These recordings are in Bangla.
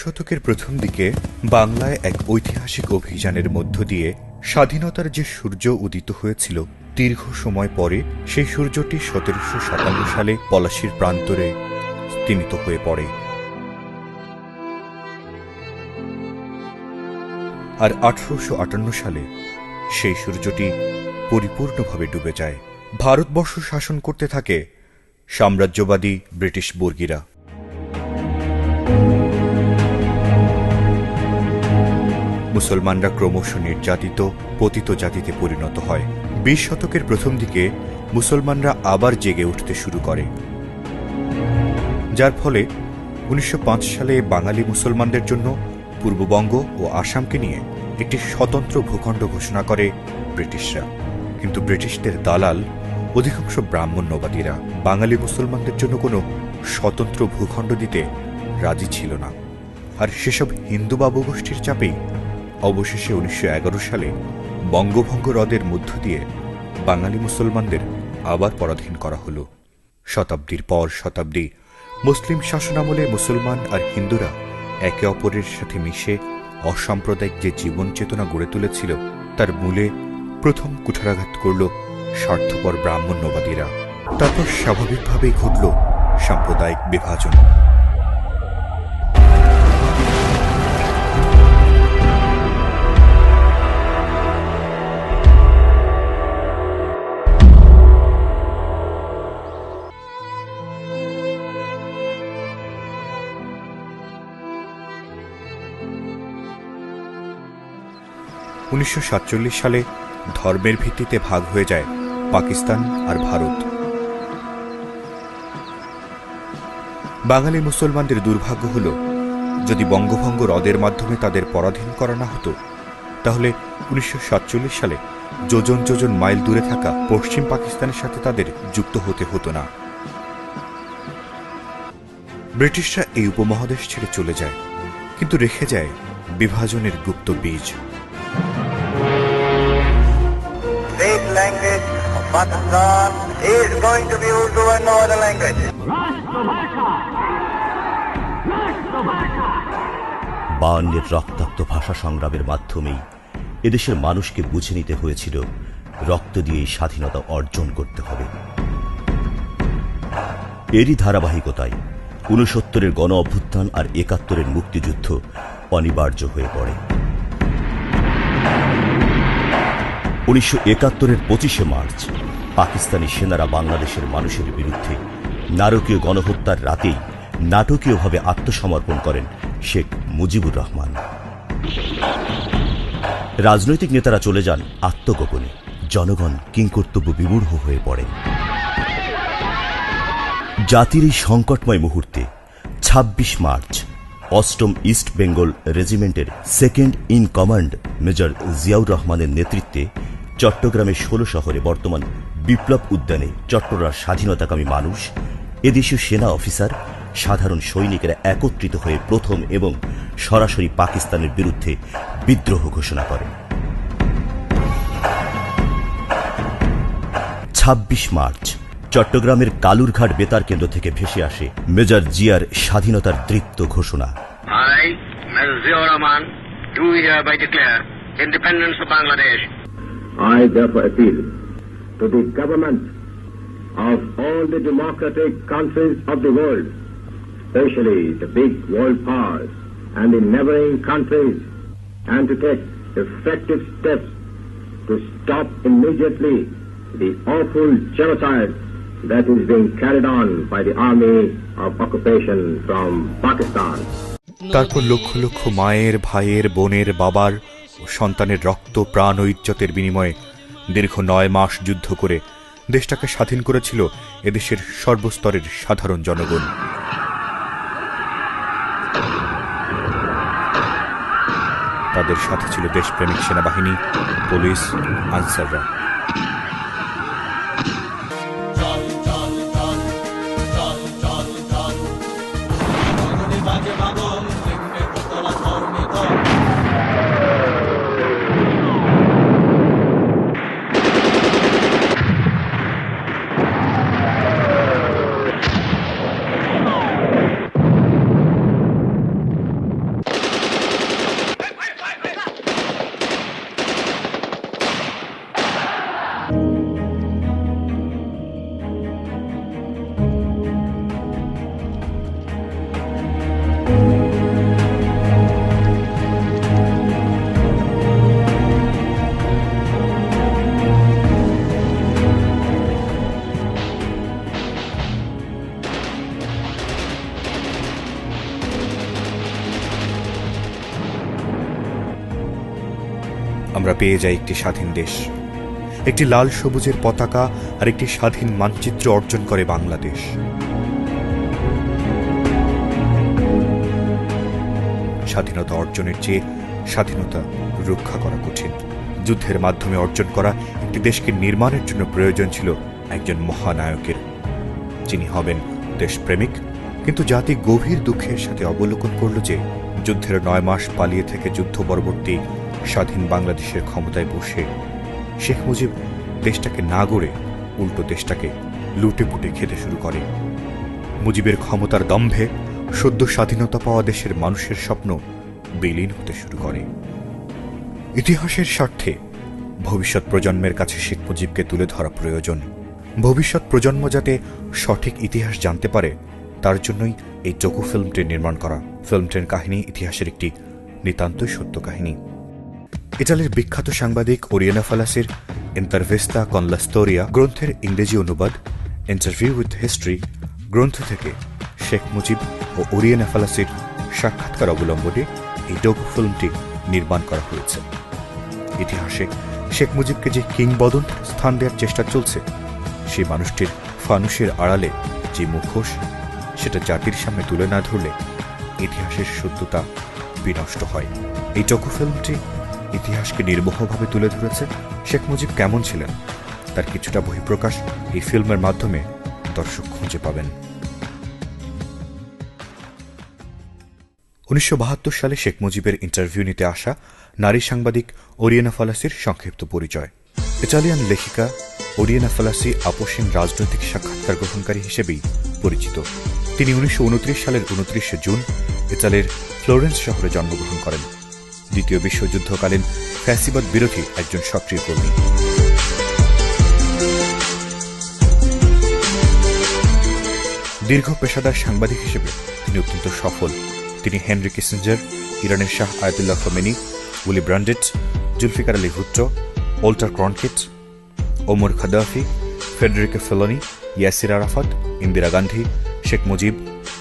শতকের প্রথম দিকে বাংলায় এক ঐতিহাসিক অভিযানের মধ্য দিয়ে স্বাধীনতার যে সূর্য উদিত হয়েছিল, দীর্ঘ সময় পরে সেই সূর্যটি ১৭৫৭ সালে পলাশীর প্রান্তরে স্তিমিত হয়ে পড়ে। আর ১৮৫৮ সালে সেই সূর্যটি পরিপূর্ণভাবে ডুবে যায়। ভারতবর্ষ শাসন করতে থাকে সাম্রাজ্যবাদী ব্রিটিশ বর্গীরা। মুসলমানরা ক্রমশ নির্যাতিত, পতিত জাতিতে পরিণত হয়। ২০ শতকের প্রথম দিকে মুসলমানরা আবার জেগে উঠতে শুরু করে, যার ফলে ১৯০৫ সালে বাঙালি মুসলমানদের জন্য পূর্ববঙ্গ ও আসামকে নিয়ে একটি স্বতন্ত্র ভূখণ্ড ঘোষণা করে ব্রিটিশরা। কিন্তু ব্রিটিশদের দালাল অধিকাংশ ব্রাহ্মণ্যবাদীরা বাঙালি মুসলমানদের জন্য কোনো স্বতন্ত্র ভূখণ্ড দিতে রাজি ছিল না। আর সেসব হিন্দু বাবুগোষ্ঠীর চাপেই অবশেষে ১৯১১ সালে বঙ্গভঙ্গ হ্রদের মধ্য দিয়ে বাঙালি মুসলমানদের আবার পরাধীন করা হল। শতাব্দীর পর শতাব্দী মুসলিম শাসনামলে মুসলমান আর হিন্দুরা একে অপরের সাথে মিশে অসাম্প্রদায়িক যে জীবন চেতনা গড়ে তুলেছিল, তার মূলে প্রথম কুঠারাঘাত করল স্বার্থপর ব্রাহ্মণ্যবাদীরা। তারপর স্বাভাবিকভাবেই ঘটল সাম্প্রদায়িক বিভাজন। (১৯৪৭ সালে ধর্মের ভিত্তিতে ভাগ হয়ে যায় পাকিস্তান আর ভারত। বাঙালি মুসলমানদের দুর্ভাগ্য হল, যদি বঙ্গভঙ্গ হ্রদের মাধ্যমে তাদের পরাধীন করা না হতো, তাহলে ১৯৪৭ সালে যোজন যোজন মাইল দূরে থাকা পশ্চিম পাকিস্তানের সাথে তাদের যুক্ত হতে হতো না। ব্রিটিশরা এই উপমহাদেশ ছেড়ে চলে যায়, কিন্তু রেখে যায় বিভাজনের গুপ্ত বীজ। Language of Pakistan is going to be Urdu and no other language. বায়ান্নের রক্তাক্ত ভাষা সংগ্রামের মাধ্যমেই এদেশের মানুষকে বুঝে নিতে হয়েছিল, রক্ত দিয়েই স্বাধীনতা অর্জন করতে হবে। এরই ধারাবাহিকতায় ৬৯-এর গণ অভ্যুত্থান আর ৭১-এর মুক্তিযুদ্ধ অনিবার্য হয়ে পড়ে। ১৯৭১-এর ২৫শে মার্চ পাকিস্তানি সেনারা বাংলাদেশের মানুষের বিরুদ্ধে নারকীয় গণহত্যার রাতেই নাটকীয়ভাবে আত্মসমর্পণ করেন শেখ মুজিবুর রহমান। রাজনৈতিক নেতারা চলে যান আত্মগোপনে, জনগণ কিংকর্তব্য বিমূঢ় হয়ে পড়ে। জাতির এই সংকটময় মুহূর্তে ২৬ মার্চ ৮ম ইস্ট বেঙ্গল রেজিমেন্টের second in command major Ziaur রহমানের নেতৃত্বে চট্টগ্রামের ১৬ শহরে বর্তমান বিপ্লব উদ্যানে চট্টগ্রামের স্বাধীনতাকামী মানুষ, এদেশীয় সেনা অফিসার, সাধারণ সৈনিকেরা একত্রিত হয়ে প্রথম এবং সরাসরি পাকিস্তানের বিরুদ্ধে বিদ্রোহ ঘোষণা করেন। ২৬ মার্চ চট্টগ্রামের কালুরঘাট বেতার কেন্দ্র থেকে ভেসে আসে মেজর জিয়ার স্বাধীনতার দৃপ্ত ঘোষণা। I, Major Ziaur Rahman, do hereby declare independence of Bangladesh. I therefore appeal to the government of all the democratic countries of the world, especially the big world powers and the neighboring countries, and to take effective steps to stop immediately the awful genocide that is being carried on by the army of occupation from Pakistan. তারপর লক্ষ লক্ষ মায়ের, ভাইয়ের, বোনের, বাবার ও সন্তানের রক্ত, প্রাণ ও ইজ্জতের বিনিময়ে দীর্ঘ ৯ মাস যুদ্ধ করে দেশটাকে স্বাধীন করেছিল এদেশের সর্বস্তরের সাধারণ জনগণ। তাদের সাথে ছিল দেশপ্রেমিক সেনাবাহিনী, পুলিশ, আনসাররা। আমরা পেয়ে যাই একটি স্বাধীন দেশ, একটি লাল সবুজের পতাকা আর একটি স্বাধীন মানচিত্র অর্জন করে বাংলাদেশ। স্বাধীনতা অর্জনের চেয়ে স্বাধীনতা রক্ষা করা কঠিন। যুদ্ধের মাধ্যমে অর্জন করা একটি দেশকে নির্মাণের জন্য প্রয়োজন ছিল একজন মহানায়কের, যিনি হবেন দেশপ্রেমিক। কিন্তু জাতি গভীর দুঃখের সাথে অবলোকন করল যে যুদ্ধের 9 মাস পালিয়ে থেকে যুদ্ধ পরবর্তী স্বাধীন বাংলাদেশের ক্ষমতায় বসে শেখ মুজিব দেশটাকে না গড়ে উল্টো দেশটাকে লুটে পুটে খেতে শুরু করে। মুজিবের ক্ষমতার দম্ভে সদ্য স্বাধীনতা পাওয়া দেশের মানুষের স্বপ্ন বিলীন হতে শুরু করে। ইতিহাসের স্বার্থে ভবিষ্যৎ প্রজন্মের কাছে শেখ মুজিবকে তুলে ধরা প্রয়োজন। ভবিষ্যৎ প্রজন্ম যাতে সঠিক ইতিহাস জানতে পারে, তার জন্যই এই ডকু ফিল্মটি নির্মাণ করা। ফিল্মটির কাহিনী ইতিহাসের একটি নিতান্তই সত্য কাহিনী। ইতালির বিখ্যাত সাংবাদিক ওরিয়েনা ফালাসির ইন্টারভিস্তা কন লা স্টোরিয়া গ্রন্থের ইংরেজি অনুবাদ ইন্টারভিউ উইথ হিস্ট্রি গ্রন্থ থেকে শেখ মুজিব ও ওরিয়েনা ফালাসির সাক্ষাৎকার অবলম্বনে এই ডকু ফিল্মটি নির্মাণ করা হয়েছে। ইতিহাসে শেখ মুজিবকে যে কিংবদন্তির স্থান দেওয়ার চেষ্টা চলছে, সেই মানুষটির ফানুসের আড়ালে যে মুখোশ, সেটা জাতির সামনে তুলে না ধরলে ইতিহাসের সত্যতা বিনষ্ট হয়। এই ডকু ফিল্মটি ইতিহাসকে নির্মোহভাবে তুলে ধরেছে। শেখ মুজিব কেমন ছিলেন তার কিছুটা বহিঃপ্রকাশ এই ফিল্মের মাধ্যমে দর্শক খুঁজে পাবেন। 1972 সালে শেখ মুজিবের ইন্টারভিউ নিতে আসা নারী সাংবাদিক ওরিয়েনা ফালাসির সংক্ষিপ্ত পরিচয়। ইটালিয়ান লেখিকা ওরিয়েনা ফালাসি আপোষহীন রাজনৈতিক সাক্ষাৎকার গ্রহণকারী হিসেবেই পরিচিত। তিনি 1929 সালের 29 জুন ইতালির ফ্লোরেন্স শহরে জন্মগ্রহণ করেন। দ্বিতীয় বিশ্বযুদ্ধকালীন ফ্যাসিবাদ বিরোধী একজন সক্রিয় কর্মী। দীর্ঘ পেশাদার সাংবাদিক হিসেবে তিনি অত্যন্ত সফল। তিনি হেনরি কিসিঞ্জার, ইরানের Shah Ayatollah Khomeini, Willy Brandt, Zulfikar Ali Bhutto, Walter Cronkite, Omar Gaddafi, Federico Fellini, Yasser Arafat, Indira Gandhi, Sheikh Mujib,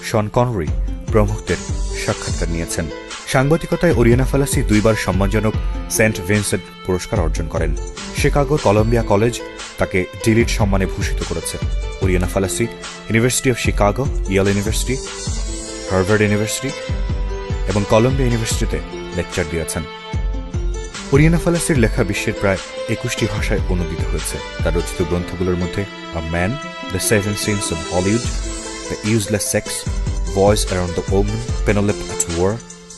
Sean Connery প্রমুখদের সাক্ষাৎকার নিয়েছেন। সাংবাদিকতায় ওরিয়েনা ফালাসি 2 বার সম্মানজনক সেন্ট ভিনসেন্ট পুরস্কার অর্জন করেন। শিকাগোর কলম্বিয়া কলেজ তাকে ডিলিট সম্মানে ভূষিত করেছে। Oriana Fallaci university of Chicago, Yale university, Harvard university এবং কলম্বিয়া ইউনিভার্সিটিতে লেকচার দিয়েছেন। ওরিয়েনা ফালাসির লেখা বিশ্বের প্রায় 21টি ভাষায় অনুদিত হয়েছে। তার রচিত গ্রন্থগুলোর মধ্যে a man, the 7 sins of Hollywood, the useless sex, voice around the women, Penelope at war,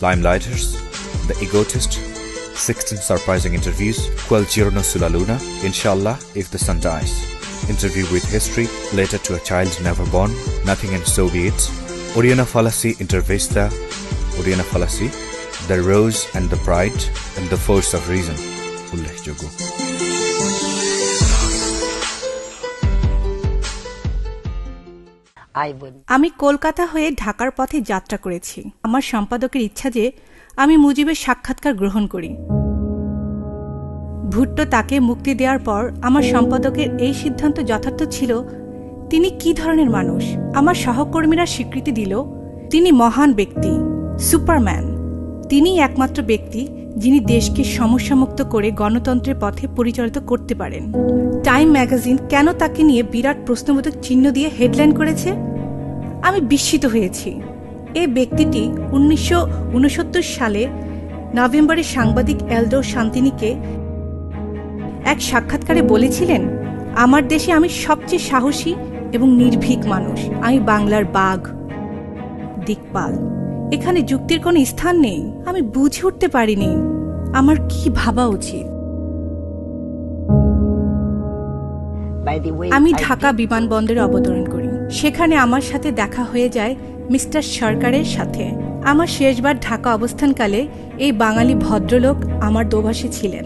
Limelighters, The Egotist, 16 Surprising Interviews, Quel Giorno sulla Luna, Inshallah If the Sun Dies, Interview with History, Letter to a Child Never Born, Nothing and So Be It, Oriana Fallaci Intervista, Oriana Fallaci, The Rose and the Pride, and The Force of Reason, উল্লেখযোগ্য। আমি কলকাতা হয়ে ঢাকার পথে যাত্রা করেছি। আমার সম্পাদকের ইচ্ছা যে আমি মুজিবের সাক্ষাৎকার গ্রহণ করি। ভুট্টো তাকে মুক্তি দেওয়ার পর আমার সম্পাদকের এই সিদ্ধান্ত যথার্থ ছিল। তিনি কি ধরনের মানুষ? আমার সহকর্মীরা স্বীকৃতি দিল তিনি মহান ব্যক্তি, সুপারম্যান। তিনি একমাত্র ব্যক্তি যিনি দেশকে সমস্যামুক্ত করে গণতন্ত্রের পথে পরিচালিত করতে পারেন। টাইম ম্যাগাজিন কেন তাকে নিয়ে বিরাট প্রশ্নবোধক চিহ্ন দিয়ে হেডলাইন করেছে? আমি বিস্মিত হয়েছি। এই ব্যক্তিটি 1969 সালে নভেম্বরে সাংবাদিক এলডো শান্তিনীকে এক সাক্ষাৎকারে বলেছিলেন, আমার দেশে আমি সবচেয়ে সাহসী এবং নির্ভীক মানুষ। আমি বাংলার বাঘ, দিকপাল। এখানে যুক্তির কোনো স্থান নেই। আমি বুঝে উঠতে পারিনি আমার কি ভাবা উচিত। আমি ঢাকা বিমানবন্দরে অবতরণ করি। সেখানে আমার সাথে দেখা হয়ে যায় মিস্টার সরকারের সাথে। আমার শেষবার ঢাকা অবস্থানকালে এই বাঙালি ভদ্রলোক আমার দোভাষী ছিলেন।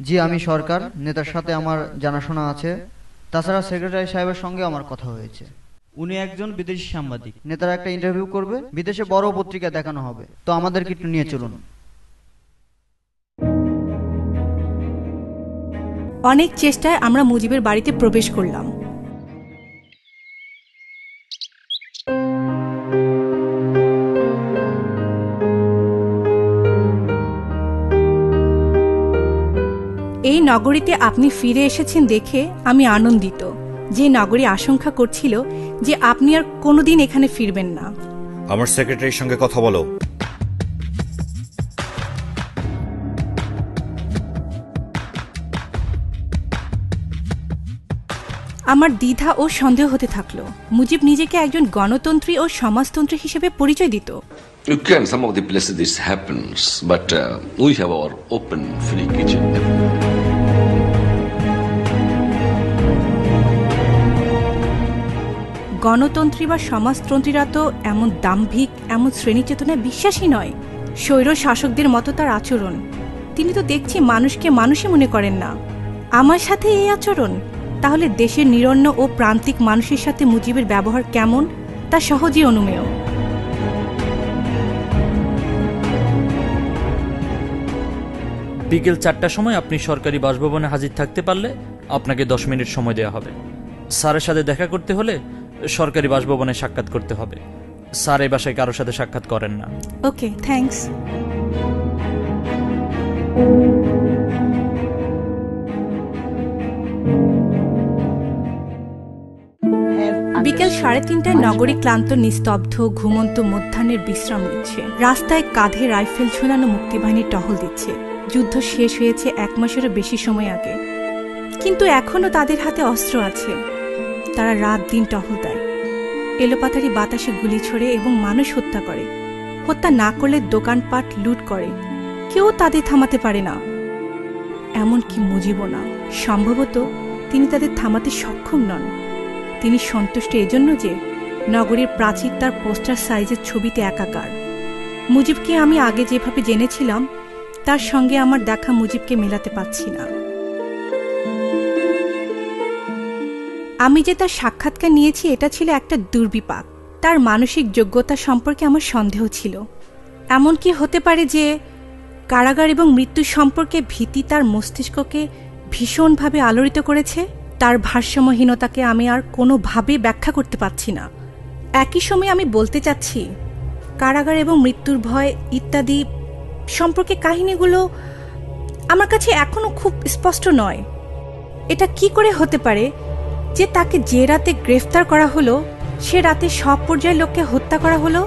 জি, আমি সরকার। নেতার সাথে আমার জানাশোনা আছে। তাছাড়া সেক্রেটারি সাহেবের সঙ্গে আমার কথা হয়েছে। উনি একজন বিদেশি সাংবাদিক। নেতারা একটা ইন্টারভিউ করবে, বিদেশে বড় পত্রিকা দেখানো হবে। তো আমাদেরকে একটু নিয়ে চলুন। অনেক চেষ্টায় আমরা মুজিবের বাড়িতে প্রবেশ করলাম। এই নগরীতে আপনি ফিরে এসেছেন দেখে আমি আনন্দিত। যে নগরী আশঙ্কা করছিল যে আপনি আর কোনোদিন এখানে ফিরবেন না। আমার সেক্রেটারির সঙ্গে কথা বলো। আমার দ্বিধা ও সন্দেহ হতে থাকলো। মুজিব নিজেকে একজন গণতন্ত্রী ও সমাজতন্ত্রী হিসেবে পরিচয় দিত। You can, some of the places this happens, but we have our open, free kitchen. গণতন্ত্রী বা সমাজতন্ত্রীরা তো এমন দাম্ভিক, এমন শ্রেণীচেতনায় বিশ্বাসী নয়। স্বৈর শাসকদের মতো তার আচরণ। তিনি তো দেখছি মানুষকে মানুষই মনে করেন না। আমার সাথে এই আচরণ, তাহলে দেশের নিরন্ন ও প্রান্তিক মানুষের সাথে মুজিবের ব্যবহার কেমন তা সহজেই অনুমেয়। বিকেল 4টার সময় আপনি সরকারি বাসভবনে হাজির থাকতে পারলে আপনাকে 10 মিনিট সময় দেওয়া হবে। স্যারের সাথে দেখা করতে হলে সরকারি বাসভবনে সাক্ষাৎ করতে হবে। স্যার এই বাসায় কারোর সাথে সাক্ষাৎ করেন না। ওকে, থ্যাঙ্কস। বিকেল 3:30টায় নগরী ক্লান্ত, নিস্তব্ধ, ঘুমন্ত মধ্যাহ্নের বিশ্রাম নিচ্ছে। রাস্তায় কাঁধে রাইফেল ঝুলানো মুক্তিবাহিনী টহল দিচ্ছে। যুদ্ধ শেষ হয়েছে 1 মাসেরও বেশি সময় আগে, কিন্তু এখনো তাদের হাতে অস্ত্র আছে। তারা রাত দিন টহল দেয়, এলোপাথারি বাতাসে গুলি ছোড়ে এবং মানুষ হত্যা করে। হত্যা না করলে দোকানপাট লুট করে। কেউ তাদের থামাতে পারে না, এমনকি মুজিবও না। সম্ভবত তিনি তাদের থামাতে সক্ষম নন। তিনি সন্তুষ্ট এজন্য যে নগরীর প্রাচীর তার পোস্টার সাইজের ছবিতে একাকার। মুজিবকে আমি আগে যেভাবে জেনেছিলাম তার সঙ্গে আমার দেখা মুজিবকে মেলাতে পারছি না। আমি যে তার সাক্ষাৎকার নিয়েছি এটা ছিল একটা দুর্বিপাক। তার মানসিক যোগ্যতা সম্পর্কে আমার সন্দেহ ছিল। এমন কি হতে পারে যে কারাগার এবং মৃত্যু সম্পর্কে ভীতি তার মস্তিষ্ককে ভীষণভাবে আলোড়িত করেছে? তার ভারসাম্যহীনতাকে আমি আর কোনোভাবে ব্যাখ্যা করতে পারছি না। একই সময় আমি বলতে চাচ্ছি, কারাগার এবং মৃত্যুর ভয় ইত্যাদি সম্পর্কে কাহিনীগুলো আমার কাছে এখনো খুব স্পষ্ট নয়। এটা কি করে হতে পারে যে তাকে যে রাতে গ্রেফতার করা হলো সে রাতে সব পর্যায়ের লোককে হত্যা করা হলো?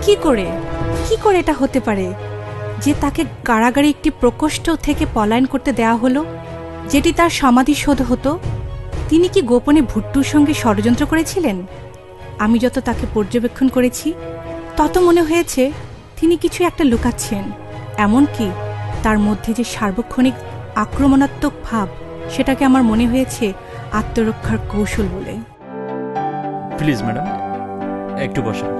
কি করে এটা হতে পারে যে তাকে কারাগারে একটি প্রকোষ্ঠ থেকে পলায়ন করতে দেওয়া হলো যেটি তার সমাধিসৌধ হতো? তিনি কি গোপনে ভুট্টুর সঙ্গে ষড়যন্ত্র করেছিলেন? আমি যত তাকে পর্যবেক্ষণ করেছি তত মনে হয়েছে তিনি কিছু একটা লুকাচ্ছেন। এমনকি তার মধ্যে যে সার্বক্ষণিক আক্রমণাত্মক ভাব, সেটাকে আমার মনে হয়েছে আত্মরক্ষার কৌশল বলে। প্লিজ ম্যাডাম, একটু বসেন।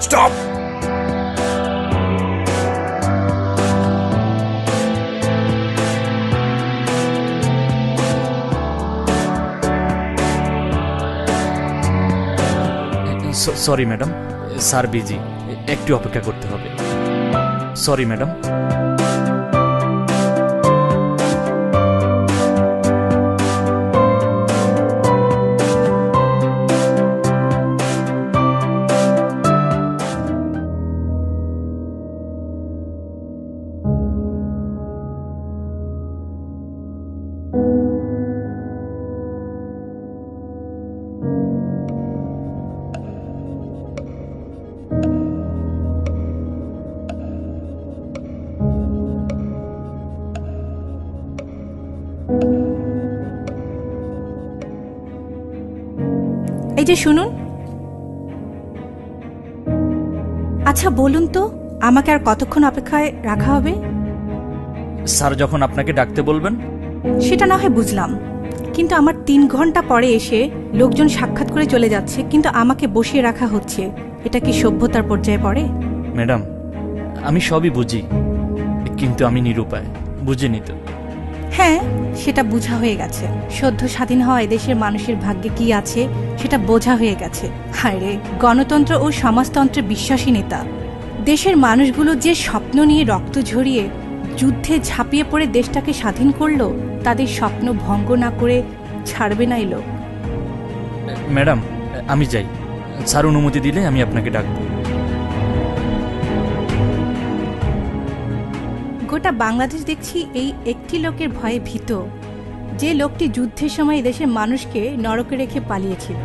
Stop! Sorry madam, sir busy, একটু অপেক্ষা করতে হবে। Sorry madam. এই যে শুনুন, আচ্ছা বলুন তো, আমাকে আর কতক্ষণ অপেক্ষায় রাখা হবে? স্যার যখন আপনাকে ডাকতে বলবেন। সেটা না হয় বুঝলাম, কিন্তু আমার 3 ঘন্টা পরে এসে লোকজন সাক্ষাৎ করে চলে যাচ্ছে, কিন্তু আমাকে বসিয়ে রাখা হচ্ছে। এটা কি সভ্যতার পর্যায়ে পড়ে? ম্যাডাম, আমি সবই বুঝি, কিন্তু আমি নিরুপায়। বুঝিনি তো। হ্যাঁ, সেটা বোঝা হয়ে গেছে। সদ্য স্বাধীন হওয়া এদেশের মানুষের ভাগ্যে কি আছে সেটা বোঝা হয়ে গেছে। হায় রে, গণতন্ত্র ও সমাজতন্ত্রে বিশ্বাসী নেতা। দেশের মানুষগুলো যে স্বপ্ন নিয়ে রক্ত ঝরিয়ে যুদ্ধে ঝাঁপিয়ে পড়ে দেশটাকে স্বাধীন করলো, তাদের স্বপ্ন ভঙ্গ না করে ছাড়বে না এলো। ম্যাডাম, আমি যাই। স্যার অনুমতি দিলে আমি আপনাকে ডাকবো। গোটা বাংলাদেশ দেখছি এই একটি লোকের ভয়ে ভীত, যে লোকটি যুদ্ধের সময় দেশের মানুষকে নরকে রেখে পালিয়েছিল।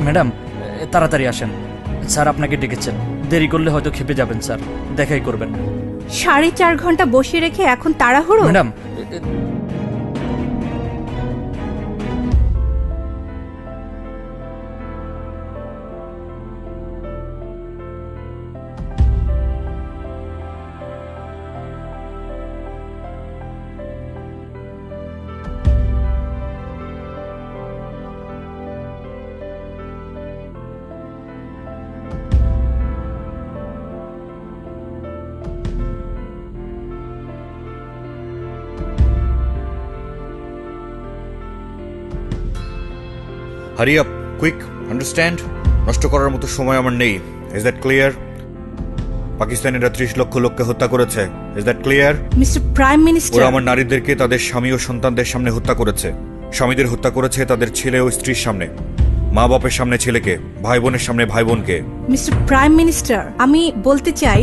ম্যাডাম, তাড়াতাড়ি আসেন। স্যার আপনাকে ডেকেছেন। দেরি করলে হয়তো খেপে যাবেন স্যার। দেখাই করবেন। 4.5 ঘন্টা বসিয়ে রেখে এখন তাড়াহুড়ো? Madam, hurry up, quick, understand. নষ্ট করার মতো সময় আমার নেই। Is that clear? পাকিস্তানিরা 30 লক্ষ লোককে হত্যা করেছে। Is that clear? Mister prime minister, ওরা আমার নারীদেরকে তাদের স্বামী ও সন্তানদের সামনে হত্যা করেছে। স্বামীদের হত্যা করেছে তাদের ছেলে ও স্ত্রীর সামনে, মা বাপের সামনে ছেলেকে, ভাই বোনের সামনে ভাই বোনকে। মিস্টার প্রাইম মিনিস্টার, আমি বলতে চাই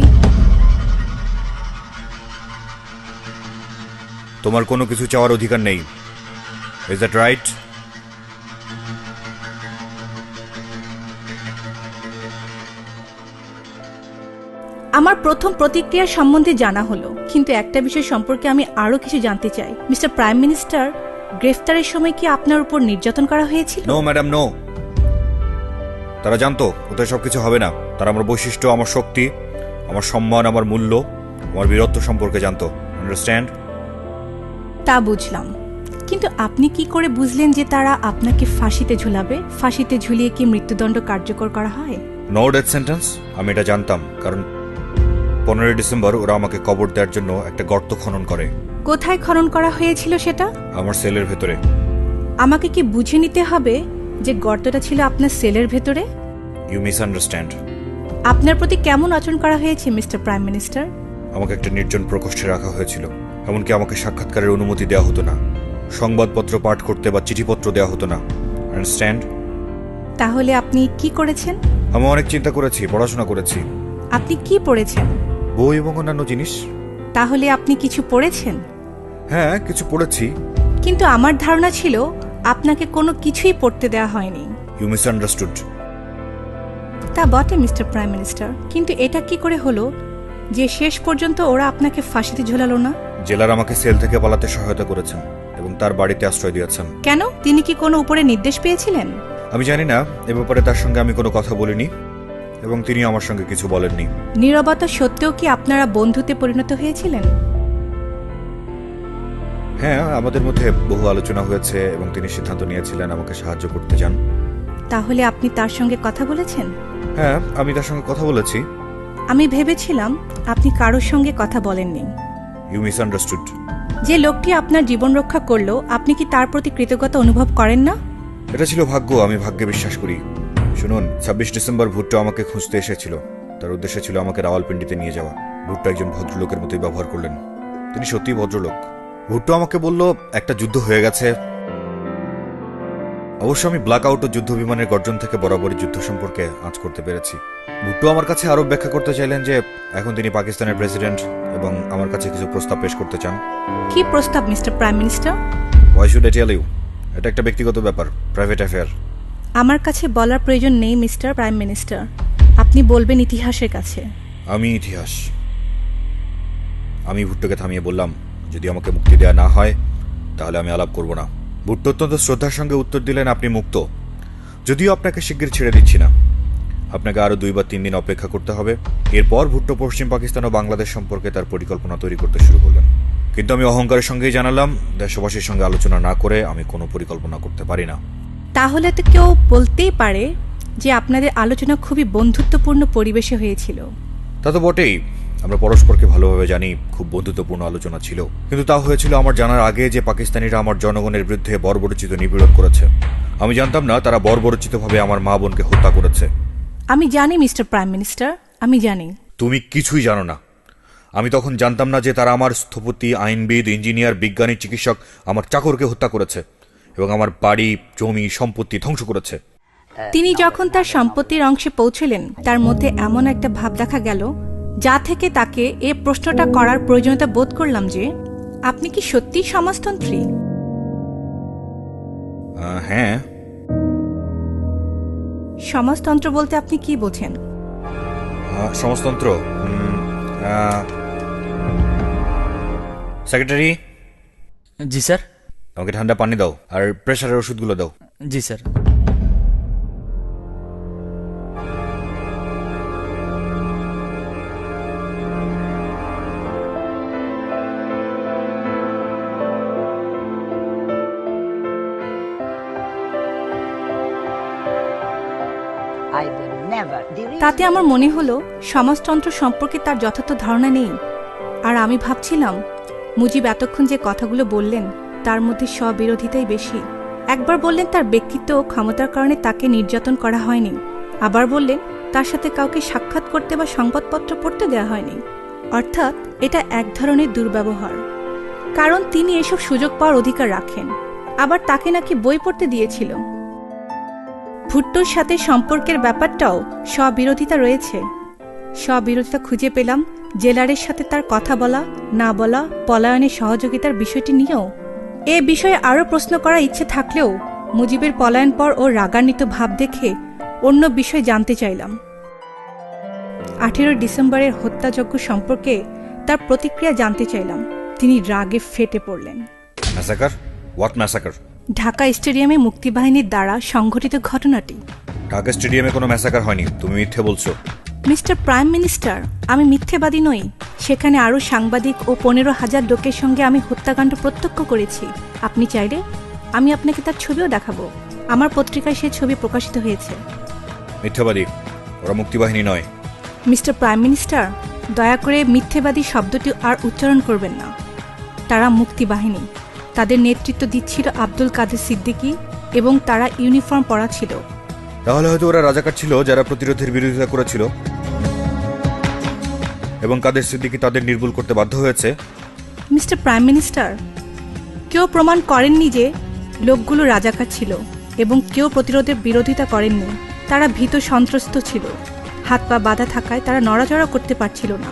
তোমার কোনো কিছু চাওয়ার অধিকার নেই। Is that right? আমার প্রথম প্রতিক্রিয়া সম্বন্ধে জানা হলো, কিন্তু একটা বিষয় সম্পর্কে আমি আরো কিছু জানতে চাই। মিস্টার প্রাইম মিনিস্টার, গ্রেফতারের সময় কি আপনার উপর নির্যাতন করা হয়েছিল? No madam, no. তারা জানতো ওদের সবকিছু হবে না। তারা আমার বৈশিষ্ট্য, আমার শক্তি, আমার সম্মান, আমার মূল্য, আমার বীরত্ব সম্পর্কে জানতো। আন্ডারস্ট্যান্ড? তা বুঝলাম, কিন্তু আপনি কি করে বুঝলেন যে তারা আপনাকে ফাঁসিতে ঝুলাবে? ফাঁসিতে ঝুলিয়ে কি মৃত্যুদণ্ড কার্যকর করা হয়? No death sentence. আমি এটা জানতাম, কারণ 15 ডিসেম্বর ওরা আমাকে কবর দেওয়ার জন্য একটা গর্ত খনন করে। কোথায় খনন করা হয়েছিল সেটা? আমার সেলের ভেতরে। আমাকে কি বুঝে নিতে হবে যে গর্তটা ছিল আপনার সেলের ভেতরে? You misunderstand. আপনার প্রতি কেমন আচরণ করা হয়েছে মিস্টার প্রাইম মিনিস্টার? আমাকে একটা নির্জন প্রকোষ্ঠে রাখা হয়েছিল। এমনকি আমাকে সাক্ষাৎকারের অনুমতি দেওয়া হতো না, সংবাদপত্র পাঠ করতে বা চিঠিপত্র দেওয়া হতো না। আন্ডারস্ট্যান্ড? তাহলে আপনি কি করেছেন? আমি অনেক চিন্তা করেছি, পড়াশোনা করেছি। আপনি কি পড়েছেন? বই এবং অন্যান্য জিনিস। তাহলে আপনি কিছু পড়েছেন? হ্যাঁ, কিছু পড়েছি। কিন্তু আমার ধারণা ছিল আপনাকে কোনো কিছুই পড়তে দেওয়া হয়নি। You misunderstood. তা বটে মিস্টার প্রাইম মিনিস্টার, কিন্তু এটা কি করে হলো যে শেষ পর্যন্ত ওরা আপনাকে ফাঁসিতে ঝোলালো না? জেলার আমাকে সেল থেকে পালাতে সহায়তা করেছেন এবং তার বাড়িতে আশ্রয় দিয়েছেন। কেন? তিনি কি কোনো উপরে নির্দেশ পেয়েছিলেন? আমি জানি না, এ ব্যাপারে তার সঙ্গে আমি কোনো কথা বলিনি এবং তিনি আমার সঙ্গে কিছু বলেননি। নীরবতা সত্ত্বেও কি আপনারা বন্ধুতে পরিণত হয়েছিলেন? হ্যাঁ, আমাদের মধ্যে বহু আলোচনা হয়েছে এবং তিনি সিদ্ধান্ত নিয়েছিলেন আমাকে সাহায্য করতে চান। তাহলে আপনি তার সঙ্গে কথা বলেছেন? হ্যাঁ, আমি তার সঙ্গে কথা বলেছি। আমি ভেবেছিলাম আপনি কারোর সঙ্গে কথা বলেননি। You misunderstood. যে লোকটি আপনার জীবন রক্ষা করলো, আপনি কি তার প্রতি কৃতজ্ঞতা অনুভব করেন না? এটা ছিল ভাগ্য, আমি ভাগ্যে বিশ্বাস করি। শুনুন, 26 ডিসেম্বর ভুট্টো আমাকে খুঁজতে এসেছিল। তার উদ্দেশ্য ছিল আমাকে রাওয়ালপিন্ডিতে নিয়ে যাওয়া। ভুট্টো একজন ভদ্রলোকের মতোই ব্যবহার করলেন। তিনি সত্যিই ভদ্রলোক। ভুট্টো আমাকে বলল একটা যুদ্ধ হয়ে গেছে। অবশ্য আমি ব্ল্যাক আউট ও যুদ্ধ বিমানের গর্জন থেকে বরাবরই যুদ্ধ সম্পর্কে আঁচ করতে পেরেছি। ভুট্টো আমার কাছে আরো ব্যাখ্যা করতে চাইলেন যে এখন তিনি পাকিস্তানের প্রেসিডেন্ট এবং আমার কাছে কিছু প্রস্তাব পেশ করতে চান। কি প্রস্তাব mister prime minister? Why should I tell you? এটা একটা ব্যক্তিগত ব্যাপার, প্রাইভেট অ্যাফেয়ার। আমার কাছে বলার প্রয়োজন নেই মিস্টার প্রাইম মিনিস্টার, আপনি বলবেন ইতিহাসের কাছে। আমি ইতিহাস। আমি ভুট্টোকে থামিয়ে বললাম, যদি আমাকে মুক্তি দেওয়া না হয় তাহলে আমি আলাপ করব না। ভুট্টো অত্যন্ত শ্রদ্ধার সঙ্গে উত্তর দিলেন, আপনি মুক্ত, যদিও আপনাকে শিগগির ছেড়ে দিচ্ছি না। আপনাকে আরও 2 বা 3 দিন অপেক্ষা করতে হবে। এরপর ভুট্টো পশ্চিম পাকিস্তান ও বাংলাদেশ সম্পর্কে তার পরিকল্পনা তৈরি করতে শুরু করলেন। কিন্তু আমি অহংকারের সঙ্গেই জানালাম, দেশবাসীর সঙ্গে আলোচনা না করে আমি কোনো পরিকল্পনা করতে পারি না। তাহলে তো কেউ বলতেই পারে যে আপনাদের আলোচনা খুবই বন্ধুত্বপূর্ণ পরিবেশে হয়েছিল। তা তো বটেই, আমরা পরস্পরকে ভালোভাবে জানি, খুব বন্ধুত্বপূর্ণ আলোচনা ছিল। কিন্তু তা হয়েছিল আমার জানার আগে যে পাকিস্তানিরা আমার জনগণের বিরুদ্ধে বর্বরচিত নিপীড়ন করেছে। আমি জানতাম না তারা বর্বরচিতভাবে আমার মা বোনকে হত্যা করেছে। আমি জানি মিস্টার প্রাইম মিনিস্টার, আমি জানি। তুমি কিছুই জানো না। আমি তখন জানতাম না যে তারা আমার স্থপতি, আইনবিদ, ইঞ্জিনিয়ার, বিজ্ঞানী, চিকিৎসক, আমার চাকরকে হত্যা করেছে এবং আমার বাড়ি, জমি, সম্পত্তি ধ্বংস করেছে। তিনি যখন তার সম্পত্তির অংশে পৌঁছলেন, তার মধ্যে এমন একটা ভাব দেখা গেল যা থেকে তাকে এ প্রশ্নটা করার প্রয়োজনীয়তা বোধ করলাম যে আপনি কি সত্যিই সমাজতন্ত্রী? হ্যাঁ। সমাজতন্ত্র বলতে আপনি কি বোঝেন? সমাজতন্ত্র, সেক্রেটারি। জি স্যার। আমাকে ঠান্ডা পানি দাও আর প্রেশারের ওষুধগুলো দাও। জি স্যার। তাতে আমার মনে হলো সমাজতন্ত্র সম্পর্কে তার যথার্থ ধারণা নেই। আর আমি ভাবছিলাম, মুজিব এতক্ষণ যে কথাগুলো বললেন তার মধ্যে স্ববিরোধিতাই বেশি। একবার বললেন তার ব্যক্তিত্ব ও ক্ষমতার কারণে তাকে নির্যাতন করা হয়নি, আবার বললেন তার সাথে কাউকে সাক্ষাৎ করতে বা সংবাদপত্র পড়তে দেওয়া হয়নি। অর্থাৎ এটা এক ধরনের দুর্ব্যবহার, কারণ তিনি এসব সুযোগ পাওয়ার অধিকার রাখেন। আবার তাকে নাকি বই পড়তে দিয়েছিল। ভুট্টোর সাথে সম্পর্কের ব্যাপারটাও স্ববিরোধিতা রয়েছে। স্ববিরোধিতা খুঁজে পেলাম জেলারের সাথে তার কথা বলা না বলা, পলায়নের সহযোগিতার বিষয়টি নিয়েও। এ বিষয়ে আরও প্রশ্ন করার ইচ্ছে থাকলেও মুজিবের পলায়ন পর ও রাগান্বিত ভাব দেখে অন্য বিষয় জানতে চাইলাম। 18 ডিসেম্বরের হত্যাযজ্ঞ সম্পর্কে তার প্রতিক্রিয়া জানতে চাইলাম। তিনি রাগে ফেটে পড়লেন। ম্যাসাকার? What massacre? ঢাকা স্টেডিয়ামে মুক্তিবাহিনীর দ্বারা সংঘটিত ঘটনাটি। ঢাকা স্টেডিয়ামে কোনো ম্যাসাকার হয়নি, তুমি মিথ্যে বলছো। মিস্টার প্রাইম মিনিস্টার, আমি মিথ্যেবাদী নই। সেখানে আরও সাংবাদিক ও 15,000 লোকের সঙ্গে আমি হত্যাকাণ্ড প্রত্যক্ষ করেছি। আপনি চাইলে আমি আপনাকে তার ছবিও দেখাবো। আমার পত্রিকায় সে ছবি প্রকাশিত হয়েছে। মিথ্যাবাদী, ওরা মুক্তিবাহিনী নয়। মিস্টার প্রাইম মিনিস্টার, দয়া করে মিথ্যেবাদী শব্দটি আর উচ্চারণ করবেন না। তারা মুক্তিবাহিনী। তাদের নেতৃত্ব দিচ্ছিল আব্দুল কাদের সিদ্দিকী এবং তারা ইউনিফর্ম পরা ছিল। তাহলে হয়তো ওরা রাজাকার ছিল যারা প্রতিরোধের বিরোধিতা করেছিল এবং কাদের সিদ্দিকী তাদের নির্মূল করতে বাধ্য হয়েছে। মিস্টার প্রাইম মিনিস্টার, কেউ প্রমাণ করেননি যে লোকগুলো রাজাকার ছিল এবং কেউ প্রতিরোধের বিরোধিতা করেননি। তারা ভীত সন্ত্রস্ত ছিল। হাত পা বাঁধা থাকায় তারা নড়াচড়া করতে পারছিল না।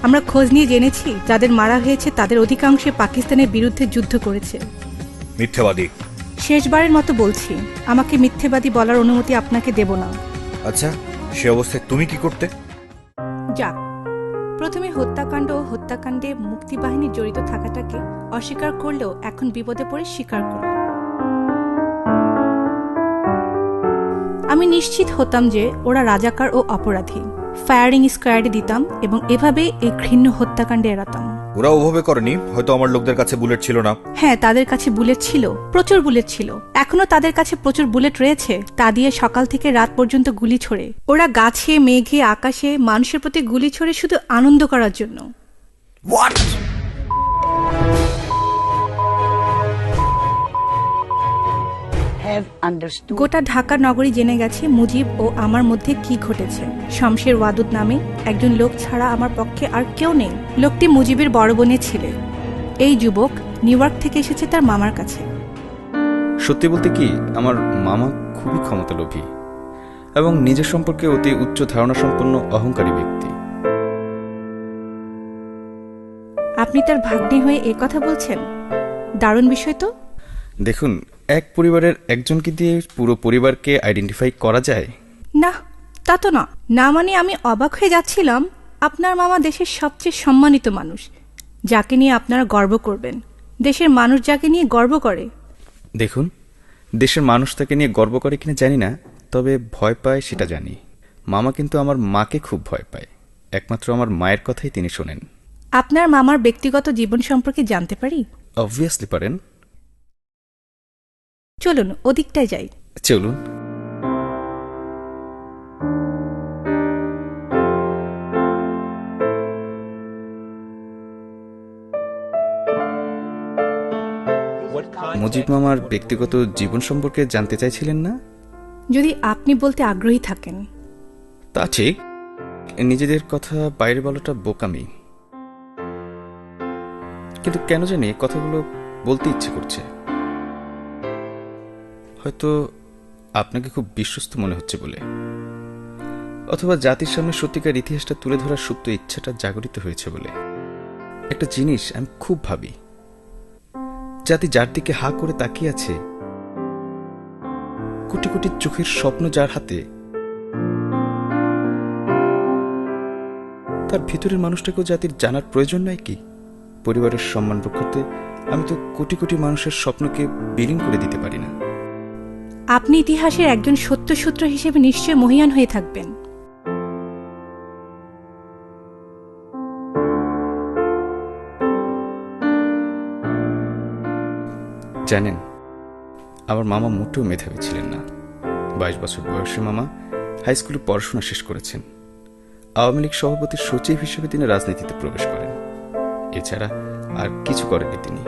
আমরা খোঁজ নিয়ে জেনেছি যাদের মারা হয়েছে তাদের অধিকাংশে পাকিস্তানের বিরুদ্ধে যুদ্ধ করেছে। মিথ্যাবাদী। শেষবারের মতো বলছি, আমাকে মিথ্যেবাদী বলার অনুমতি আপনাকে দেব না। আচ্ছা, সে অবস্থায় তুমি কি করতে? যাক, প্রথমে হত্যাকাণ্ড ও হত্যাকাণ্ডে মুক্তিবাহিনী জড়িত থাকাটাকে অস্বীকার করলেও এখন বিপদে পড়ে স্বীকার করল। আমি নিশ্চিত হতাম যে ওরা রাজাকার ও অপরাধী। ফায়ারিং স্কোয়াডে দিতাম এবং এভাবে এই ঘৃণ্য হত্যাকাণ্ডে এড়াতাম। ওরা ওভাবে করেনি, হয়তো আমার লোকদের কাছে বুলেট ছিল না। হ্যাঁ, তাদের কাছে বুলেট ছিল, প্রচুর বুলেট ছিল। এখনো তাদের কাছে প্রচুর বুলেট রয়েছে। তা দিয়ে সকাল থেকে রাত পর্যন্ত গুলি ছোড়ে। ওরা গাছে, মেঘে, আকাশে মানুষের প্রতি গুলি ছোড়ে শুধু আনন্দ করার জন্য। গোটা ঢাকা নগরী জেনে গেছে মুজিব ও আমার মধ্যে কি ঘটেছে। শমশের ওয়াদুদ নামে একজন লোক ছাড়া আমার পক্ষে আর কেউ নেই। লোকটি মুজিবের বড় বোনের ছেলে। এই যুবক নিউ ইয়র্ক থেকে এসেছে তার মামার কাছে। সত্যি বলতে কি, আমার মামা খুবই ক্ষমতালোভী এবং নিজের সম্পর্কে অতি উচ্চ ধারণা সম্পন্ন অহংকারী ব্যক্তি। আপনি তার ভাগ্নে হয়ে এ কথা বলছেন? দারুণ বিষয় তো। দেখুন, এক পরিবারের একজনকে দিয়ে পুরো পরিবারকে আইডেন্টিফাই করা যায়? না, তা তো না। না মানে আমি অবাক হয়ে যাচ্ছিলাম। আপনার মামা দেশের সবচেয়ে সম্মানিত মানুষ, যাকে নিয়ে আপনারা গর্ব করবেন। দেশের মানুষ যাকে নিয়ে গর্ব করে। দেখুন, দেশের মানুষ তাকে নিয়ে গর্ব করে কিনা জানি না, তবে ভয় পায় সেটা জানি। মামা কিন্তু আমার মাকে খুব ভয় পায়। একমাত্র আমার মায়ের কথাই তিনি শোনেন। আপনার মামার ব্যক্তিগত জীবন সম্পর্কে জানতে পারি? অবভিয়াসলি পারেন। চলুন ওদিকটায় যাই। চলুন। মুজিব মামার ব্যক্তিগত জীবন সম্পর্কে জানতে চাইছিলেন না? যদি আপনি বলতে আগ্রহী থাকেন। তা ঠিক, নিজেদের কথা বাইরে বলাটা বোকামি, কিন্তু কেন জানি কথাগুলো বলতে ইচ্ছে করছে। হয়তো আপনাকে খুব বিশ্বস্ত মনে হচ্ছে বলে, অথবা জাতির সামনে সত্যিকার ইতিহাসটা তুলে ধরার সুপ্ত ইচ্ছাটা জাগরিত হয়েছে বলে। একটা জিনিস আমি খুব ভাবি, জাতি যার দিকে হা করে তাকিয়ে আছে, কোটি কোটি চোখের স্বপ্ন যার হাতে, তার ভিতরের মানুষটাকেও জাতির জানার প্রয়োজন নয় কি? পরিবারের সম্মান রক্ষার্থে আমি তো কোটি কোটি মানুষের স্বপ্নকে বিলীন করে দিতে পারি না। আপনি ইতিহাসের একজন সত্যসূত্র হিসেবে নিশ্চয় মহিয়ান হয়ে থাকবেন। জানেন, আমার মামা মোটেও মেধাবী ছিলেন না। 22 বছর বয়সে মামা হাই স্কুলে পড়াশোনা শেষ করেছেন। আওয়ামী লীগ সভাপতির সচিব হিসেবে তিনি রাজনীতিতে প্রবেশ করেন। এছাড়া আর কিছু করেননি তিনি।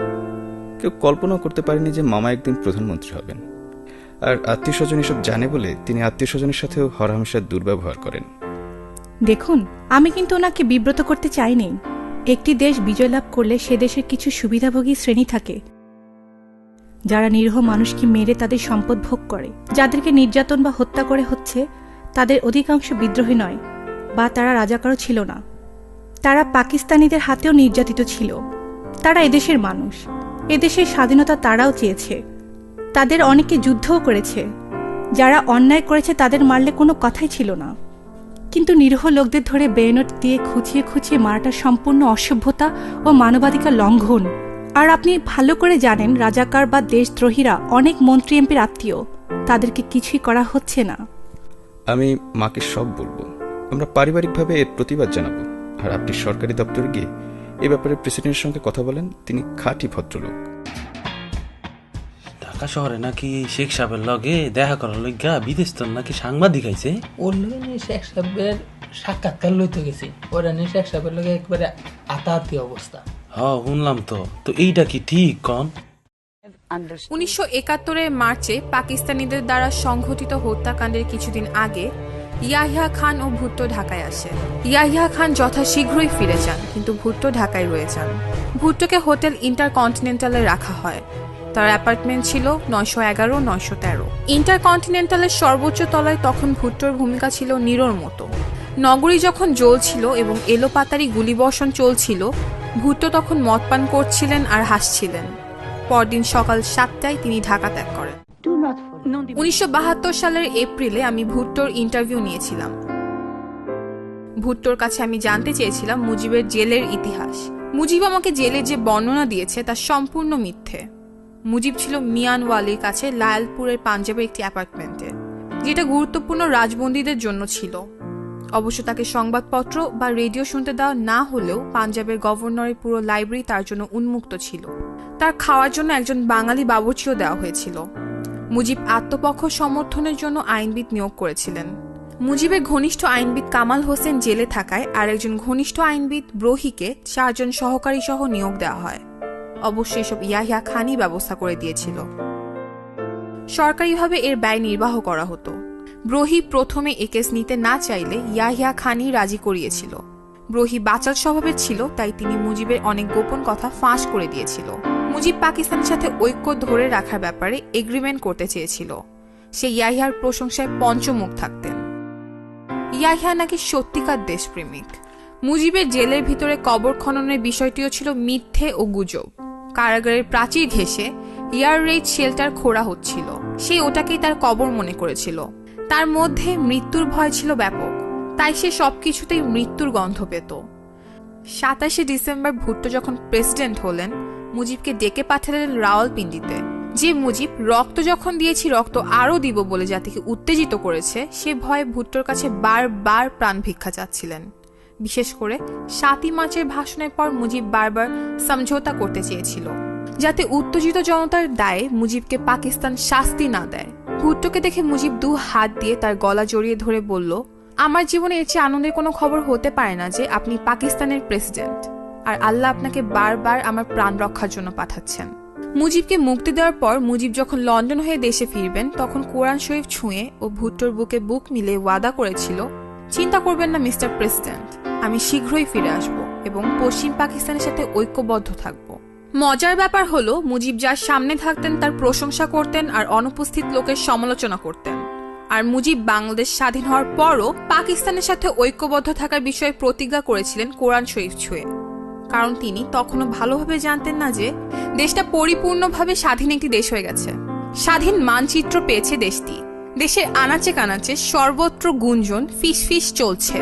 কেউ কল্পনাও করতে পারেনি যে মামা একদিন প্রধানমন্ত্রী হবেন। আর আত্মীয় স্বজন এসব জানে বলে তিনি আত্মীয় স্বজনের সাথেও হরহামেশা দুর্ব্যবহার করেন। দেখুন, আমি কিন্তু ওনাকে বিব্রত করতে চাইনি। একটি দেশ বিজয় লাভ করলে সে দেশের কিছু সুবিধাভোগী শ্রেণী থাকে, যারা নিরীহ মানুষকে মেরে তাদের সম্পদ ভোগ করে। যাদেরকে নির্যাতন বা হত্যা করে হচ্ছে, তাদের অধিকাংশ বিদ্রোহী নয়, বা তারা রাজাকারও ছিল না। তারা পাকিস্তানিদের হাতেও নির্যাতিত ছিল। তারা এদেশের মানুষ, এদেশের স্বাধীনতা তারাও চেয়েছে। তাদের অনেকে যুদ্ধও করেছে। যারা অন্যায় করেছে তাদের মারলে কোনো কথাই ছিল না, কিন্তু নিরীহ লোকদের ধরে বেয়নেট দিয়ে খুঁচিয়ে খুঁচিয়ে মারাটা সম্পূর্ণ অসভ্যতা ও মানবাধিকার লঙ্ঘন। আর আপনি ভালো করে জানেন, রাজাকার বা দেশদ্রোহীরা অনেক মন্ত্রী এমপির আত্মীয়। তাদেরকে কিছুই করা হচ্ছে না। আমি মাকে সব বলবো। আমরা পারিবারিকভাবে এর প্রতিবাদ জানাবো। আর আপনি সরকারি দপ্তরে গিয়ে এ ব্যাপারে প্রেসিডেন্টের সঙ্গে কথা বলেন। তিনি খাঁটি ভদ্রলোক। ঢাকা শহরে নাকি শেখ সাহেবের লগে দেখা করার লইগা বিদেশ তো নাকি সাংবাদিক আইছে। ওর লগে নিয়ে শেখ সাহেবের সাক্ষাৎকার লইতে গেছি। ওরা নিয়ে শেখ সাহেবের লগে একবারে আতাহাতি অবস্থা। হ্যাঁ শুনলাম তো। তো এইটা কি ঠিক কন? 1971 মার্চে পাকিস্তানিদের দ্বারা সংঘটিত হত্যাকাণ্ডের কিছুদিন আগে ইয়াহিয়া খান ও ভুট্টো ঢাকায় আসে। ইয়াহিয়া খান যথাশীঘ্রই ফিরে যান, কিন্তু ভুট্টো ঢাকায় রয়ে যান। ভুট্টোকে হোটেল ইন্টারকন্টিনেন্টালে রাখা হয়। তার অ্যাপার্টমেন্ট ছিল 911, 913। ইন্টারকন্টিনেন্টালের সর্বোচ্চ তলায় তখন ভুট্টোর ভূমিকা ছিল নিরোর মতো। নগরী যখন জ্বলছিল এবং এলোপাতারি গুলিবর্ষণ চলছিল, ভুট্টো তখন মদ পান করছিলেন আর হাসছিলেন। পরদিন সকাল 7টায় তিনি ঢাকা ত্যাগ করেন। 1972 সালের এপ্রিলে আমি ভুট্টোর ইন্টারভিউ নিয়েছিলাম। ভুট্টোর কাছে আমি জানতে চেয়েছিলাম মুজিবের জেলের ইতিহাস। মুজিব আমাকে জেলের যে বর্ণনা দিয়েছে তা সম্পূর্ণ মিথ্যে। মুজিব ছিল মিয়ানওয়ালির কাছে লায়ালপুরের পাঞ্জাবের একটি অ্যাপার্টমেন্টে, যেটা গুরুত্বপূর্ণ রাজবন্দীদের জন্য ছিল। অবশ্য তাকে সংবাদপত্র বা রেডিও শুনতে দেওয়া না হলেও পাঞ্জাবের গভর্নরের পুরো লাইব্রেরি তার জন্য উন্মুক্ত ছিল। তার খাওয়ার জন্য একজন বাঙালি বাবুর্চিও দেওয়া হয়েছিল। মুজিব আত্মপক্ষ সমর্থনের জন্য আইনবিদ নিয়োগ করেছিলেন। মুজিবের ঘনিষ্ঠ আইনবিদ কামাল হোসেন জেলে থাকায় আর একজন ঘনিষ্ঠ আইনবিদ ব্রহিকে 4 জন সহকারী সহ নিয়োগ দেওয়া হয়। অবশ্যই এসব ইয়াহিয়া খানই ব্যবস্থা করে দিয়েছিল। সরকারিভাবে এর ব্যয় নির্বাহ করা হতো। ব্রহি প্রথমে এ কেস নিতে না চাইলে ইয়াহিয়া খানই রাজি করিয়েছিল। ব্রহি বাচাল স্বভাবের ছিল, তাই তিনি মুজিবের অনেক গোপন কথা ফাঁস করে দিয়েছিল। মুজিব পাকিস্তানের সাথে ঐক্য ধরে রাখার ব্যাপারে এগ্রিমেন্ট করতে চেয়েছিল। সে ইয়াহিয়ার প্রশংসায় পঞ্চমুখ থাকতেন। ইয়াহিয়া নাকি সত্যিকার দেশপ্রেমিক। মুজিবের জেলের ভিতরে কবর খননের বিষয়টিও ছিল মিথ্যে ও গুজব। কারাগারের প্রাচীর ঘেঁষে এয়ার রেড শেল্টার খোঁড়া হচ্ছিল। সে ওটাকেই তার কবর মনে করেছিল। তার মধ্যে মৃত্যুর ভয় ছিল ব্যাপক, তাই সে সবকিছুতেই মৃত্যুর গন্ধ পেত। 27 ডিসেম্বর ভুট্টো যখন প্রেসিডেন্ট হলেন, মুজিবকে ডেকে পাঠালেন রাওয়ালপিন্ডিতে। যে মুজিব রক্ত যখন দিয়েছি রক্ত আরও দিব বলে জাতিকে উত্তেজিত করেছে, সে ভয়ে ভুট্টোর কাছে বারবার প্রাণ ভিক্ষা চাচ্ছিলেন। বিশেষ করে 7ই মার্চের ভাষণের পর মুজিব বারবার সমঝোতা করতে চেয়েছিল, যাতে উত্তেজিত জনতার দায়ে মুজিবকে পাকিস্তান শাস্তি না দেয়। ভুট্টোকে দেখে মুজিব 2 হাত দিয়ে তার গলা জড়িয়ে ধরে বলল, আমার জীবনে এর চেয়ে আনন্দের কোনো খবর হতে পারে না যে আপনি পাকিস্তানের প্রেসিডেন্ট, আর আল্লাহ আপনাকে বারবার আমার প্রাণ রক্ষার জন্য পাঠাচ্ছেন। মুজিবকে মুক্তি দেওয়ার পর মুজিব যখন লন্ডন হয়ে দেশে ফিরবেন, তখন কোরআন শরীফ ছুঁয়ে ও ভুট্টোর বুকে বুক মিলে ওয়াদা করেছিল, চিন্তা করবেন না মিস্টার প্রেসিডেন্ট, আমি শীঘ্রই ফিরে আসব এবং পশ্চিম পাকিস্তানের সাথে ঐক্যবদ্ধ থাকব। মজার ব্যাপার হলো, মুজিব যার সামনে থাকতেন তার প্রশংসা করতেন আর অনুপস্থিত লোকের সমালোচনা করতেন। আর মুজিব বাংলাদেশ স্বাধীন হওয়ার পরও পাকিস্তানের সাথে ঐক্যবদ্ধ থাকার বিষয়ে প্রতিজ্ঞা করেছিলেন কোরআন শরীফ ছুঁয়ে, কারণ তিনি তখনও ভালোভাবে জানতেন না যে দেশটা পরিপূর্ণভাবে স্বাধীন একটি দেশ হয়ে গেছে। স্বাধীন মানচিত্র পেয়েছে দেশটি। দেশের আনাচে কানাচে সর্বত্র গুঞ্জন, ফিসফিস চলছে।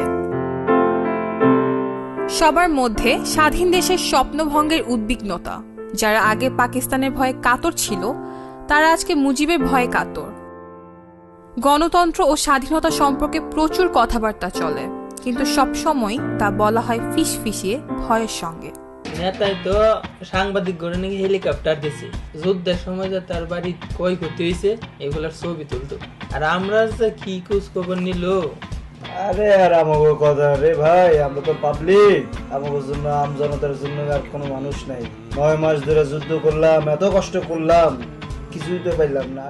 সবার মধ্যে স্বাধীন দেশের স্বপ্নভঙ্গের উদ্বিগ্নতা। যারা আগে পাকিস্তানের ভয়ে কাতর ছিল, তারা আজকে মুজিবের ভয়ে কাতর। গণতন্ত্র ও স্বাধীনতা সম্পর্কে প্রচুর কথাবার্তা চলে, কিন্তু সবসময় তা বলা হয় ফিসফিসিয়ে, ভয়ের সঙ্গে। নেতাই তো সাংবাদিক গড়ে নাকি হেলিকপ্টার দিছে, যুদ্ধের সময় যে তার বাড়ি কই ক্ষতি হয়েছে এগুলার ছবি তুলতো, আর আমরা যে কি খোঁজ খবর নিল। আরে আর আমাকে কথা রে ভাই, আমরা তো পাবলিক, আমাদের জন্য আমজনতার জন্য আর কোনো মানুষ নাই। 9 মাস ধরে যুদ্ধ করলাম, এত কষ্ট করলাম, কিছুই তো পাইলাম না।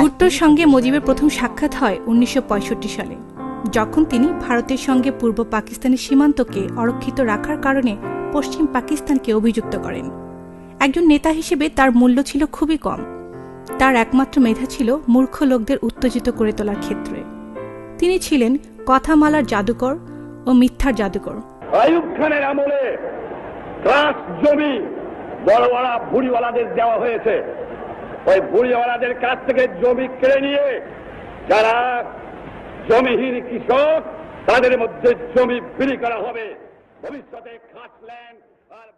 ভুট্টোর সঙ্গে মুজিবের প্রথম সাক্ষাৎ হয় 1965 সালে, যখন তিনি ভারতের সঙ্গে পূর্ব পাকিস্তানের সীমান্তকে অরক্ষিত রাখার কারণে পশ্চিম পাকিস্তানকে অভিযুক্ত করেন। একজন নেতা হিসেবে তার মূল্য ছিল খুবই কম। তার একমাত্র মেধা ছিল মূর্খ লোকদের উত্তেজিত করে তোলার ক্ষেত্রে। তিনি ছিলেন কথামালার জাদুকর ও মিথ্যার জাদুকর। আইয়ুব খানের আমলে ক্লাস জমি বড় বড় বুড়িওয়ালাদের দেওয়া হয়েছে। ওই বুড়িওয়ালাদের কাছ থেকে জমি কেড়ে নিয়ে যারা জমিহীন কৃষক, তাদের মধ্যে জমি বিলি করা হবে। ভবিষ্যতে খাস ল্যান্ড আর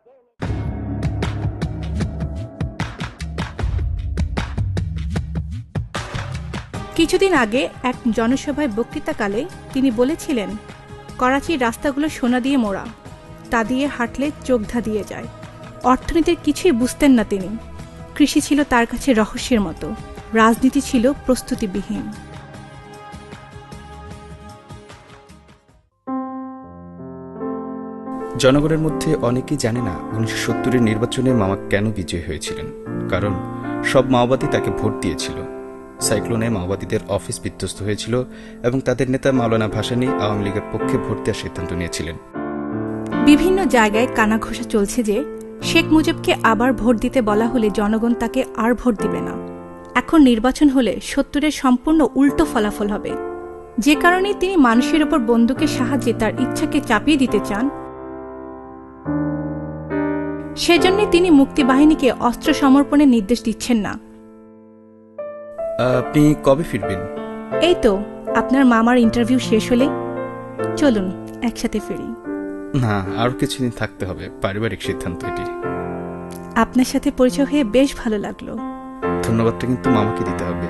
কিছুদিন আগে এক জনসভায় বক্তৃতাকালে তিনি বলেছিলেন, করাচির রাস্তাগুলো সোনা দিয়ে মোড়া, তা দিয়ে হাঁটলে চোখ ধাঁধিয়ে যায়। অর্থনীতির কিছুই বুঝতেন না তিনি। কৃষি ছিল তার কাছে রহস্যের মতো, রাজনীতি ছিল প্রস্তুতিবিহীন। জনগণের মধ্যে অনেকেই জানে না 1970-এর নির্বাচনে মামা কেন বিজয়ী হয়েছিলেন। কারণ সব মাওবাদী তাকে ভোট দিয়েছিল। সাইক্লোনে মাওবাদীদের অফিস বিধ্বস্ত হয়েছিল এবং তাদের নেতা মাওলানা ভাসানী আওয়ামী লীগের পক্ষে ভোট দেওয়ার সিদ্ধান্ত নিয়েছিলেন। বিভিন্ন জায়গায় কানাঘোষা চলছে যে শেখ মুজিবকে আবার ভোট দিতে বলা হলে জনগণ তাকে আর ভোট দিবে না। এখন নির্বাচন হলে 70-এর সম্পূর্ণ উল্টো ফলাফল হবে। যে কারণে তিনি মানুষের ওপর বন্দুকের সাহায্যে তার ইচ্ছাকে চাপিয়ে দিতে চান, সেজন্য তিনি মুক্তিবাহিনীকে অস্ত্র সমর্পণের নির্দেশ দিচ্ছেন না। আপনি কবে ফিরবেন? এই তো আপনার মামার ইন্টারভিউ শেষ হলেই। চলুন একসাথে ফিরি। না, আরো কিছুদিন থাকতে হবে, পারিবারিক সিদ্ধান্ত এটি। আপনার সাথে পরিচয় হয়ে বেশ ভালো লাগলো। ধন্যবাদটা কিন্তু মামাকে দিতে হবে।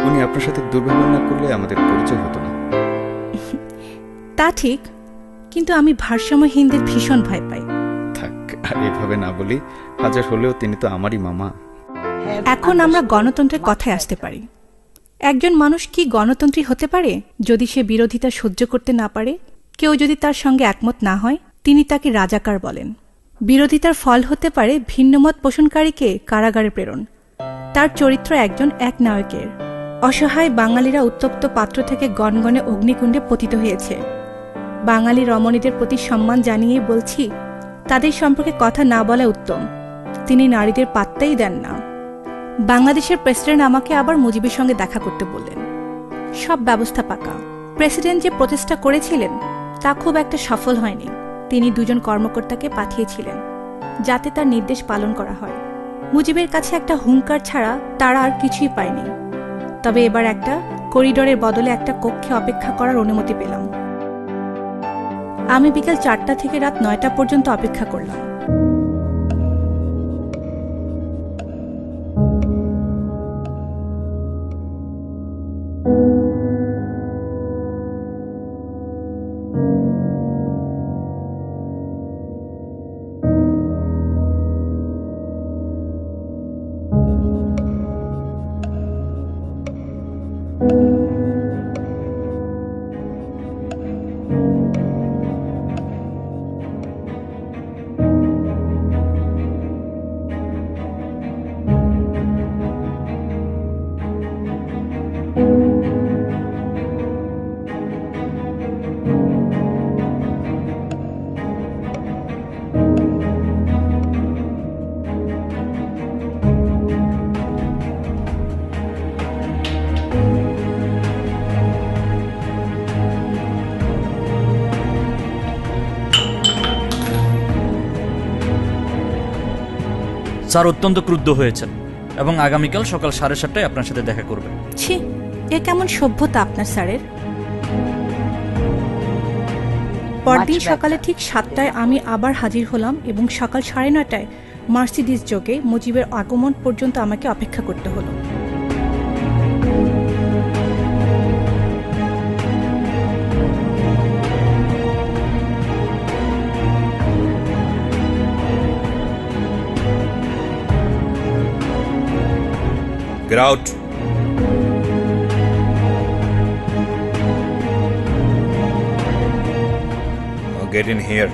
উনি আপনার সাথে দুর্ব্যবহার না করলে আমাদের পরিচয় হতো না। তা ঠিক, কিন্তু আমি ভারসাম্যহীনদের ভীষণ ভয় পাই। থাক, আর এভাবে না বলি, হাজার হলেও তিনি তো আমারই মামা। এখন আমরা গণতন্ত্রের কথায় আসতে পারি। একজন মানুষ কি গণতন্ত্রী হতে পারে যদি সে বিরোধিতা সহ্য করতে না পারে? কেউ যদি তার সঙ্গে একমত না হয়, তিনি তাকে রাজাকার বলেন। বিরোধিতার ফল হতে পারে ভিন্নমত পোষণকারীকে কারাগারে প্রেরণ। তার চরিত্র একজন একনায়কের। অসহায় বাঙালিরা উত্তপ্ত পাত্র থেকে গনগনে অগ্নিকুণ্ডে পতিত হয়েছে। বাঙালি রমণীদের প্রতি সম্মান জানিয়ে বলছি, তাদের সম্পর্কে কথা না বলা উত্তম। তিনি নারীদের পাত্তাই দেন না। বাংলাদেশের প্রেসিডেন্ট আমাকে আবার মুজিবের সঙ্গে দেখা করতে বললেন। সব ব্যবস্থা পাকা। প্রেসিডেন্ট যে প্রচেষ্টা করেছিলেন তা খুব একটা সফল হয়নি। তিনি 2 জন কর্মকর্তাকে পাঠিয়েছিলেন যাতে তার নির্দেশ পালন করা হয়। মুজিবের কাছে একটা হুঙ্কার ছাড়া তারা আর কিছুই পায়নি। তবে এবার একটা করিডোরের বদলে একটা কক্ষে অপেক্ষা করার অনুমতি পেলাম। আমি বিকেল 4টা থেকে রাত 9টা পর্যন্ত অপেক্ষা করলাম। স্যার অত্যন্ত ক্রুদ্ধ হয়েছেন এবং আগামীকাল সকাল 7:30টায় আপনার সাথে দেখা করবেন। ছি, এ কেমন সভ্যতা আপনার স্যারের। পরদিন সকালে ঠিক 7টায় আমি আবার হাজির হলাম এবং সকাল 9:30টায় মার্সিডিজ যোগে মুজিবের আগমন পর্যন্ত আমাকে অপেক্ষা করতে হলো। Get out. Now get in here.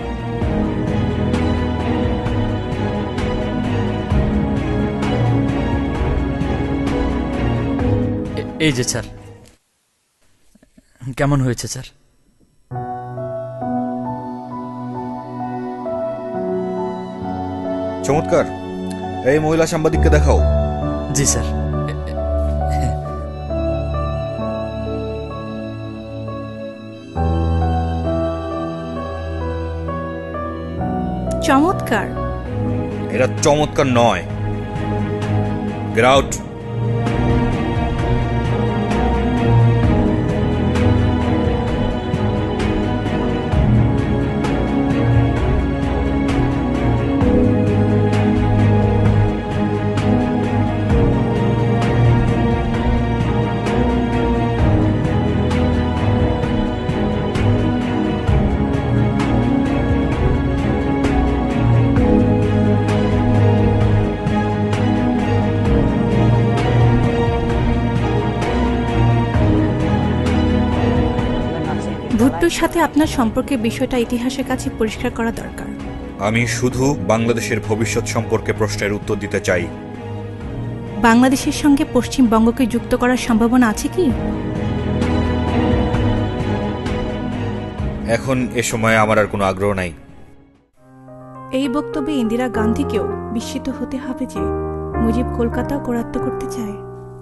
এই যে স্যার। কেমন হয়েছে স্যার? চমৎকার। এই মহিলা সাংবাদিককে দেখাও। জি স্যার। চমৎকার। এটা চমৎকার নয়। Get out. ভুট্টোর সাথে আপনার সম্পর্কের বিষয়টা ইতিহাসের কাছে পরিষ্কার করা দরকার। আমি শুধু বাংলাদেশের ভবিষ্যৎ সম্পর্কে প্রশ্নের উত্তর দিতে চাই। বাংলাদেশের সঙ্গে পশ্চিমবঙ্গকে যুক্ত করার সম্ভাবনা আছে কি? এখন এ সময়ে আমার আর কোনো আগ্রহ নাই। এই বক্তব্যে ইন্দিরা গান্ধীকেও বিস্মিত হতে হবে যে মুজিব কলকাতাও করায়ত্ত করতে চায়।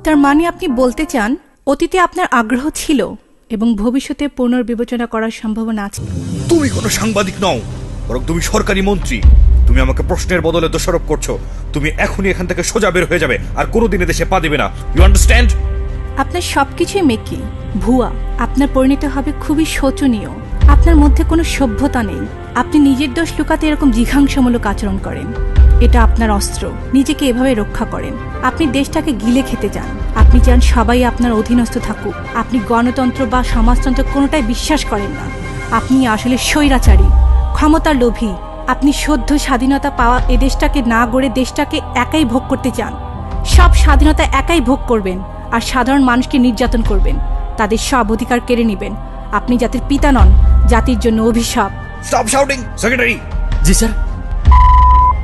তার মানে আপনি বলতে চান অতীতে আপনার আগ্রহ ছিল এবং ভবিষ্যতে পুনর্বিবেচনা করার সম্ভাবনা আছে। তুমি কোনো সাংবাদিক নও, বরং তুমি সরকারি মন্ত্রী। তুমি আমাকে প্রশ্নের বদলে দোষারোপ করছো। তুমি এখনই এখান থেকে সোজা বের হয়ে যাবে আর কোনোদিন দেশে পা দিবে না। You understand? আপনার সবকিছুই মেকি, ভুয়া। আপনার পরিণত হবে খুবই শোচনীয়। আপনার মধ্যে কোনো সভ্যতা নেই। আপনি নিজের দোষ লুকাতে এরকম জিঘাংসামূলক আচরণ করেন। এটা আপনার অস্ত্র। নিজেকে এভাবে রক্ষা করেন। আপনি দেশটাকে গিলে খেতে চান। আপনি চান সবাই আপনার অধীনস্থ থাকুক। আপনি গণতন্ত্র বা সমাজতন্ত্র কোনোটাই বিশ্বাস করেন না। আপনি আসলে স্বৈরাচারী, ক্ষমতার লোভী। আপনি সদ্য স্বাধীনতা পাওয়া এ দেশটাকে না গড়ে দেশটাকে একাই ভোগ করতে চান। সব স্বাধীনতা একাই ভোগ করবেন আর সাধারণ মানুষকে নির্যাতন করবেন, তাদের সব অধিকার কেড়ে নেবেন। আপনি জাতির পিতা নন, জাতির জন্য অভিশাপ। Stop shouting, secretary. জি স্যার।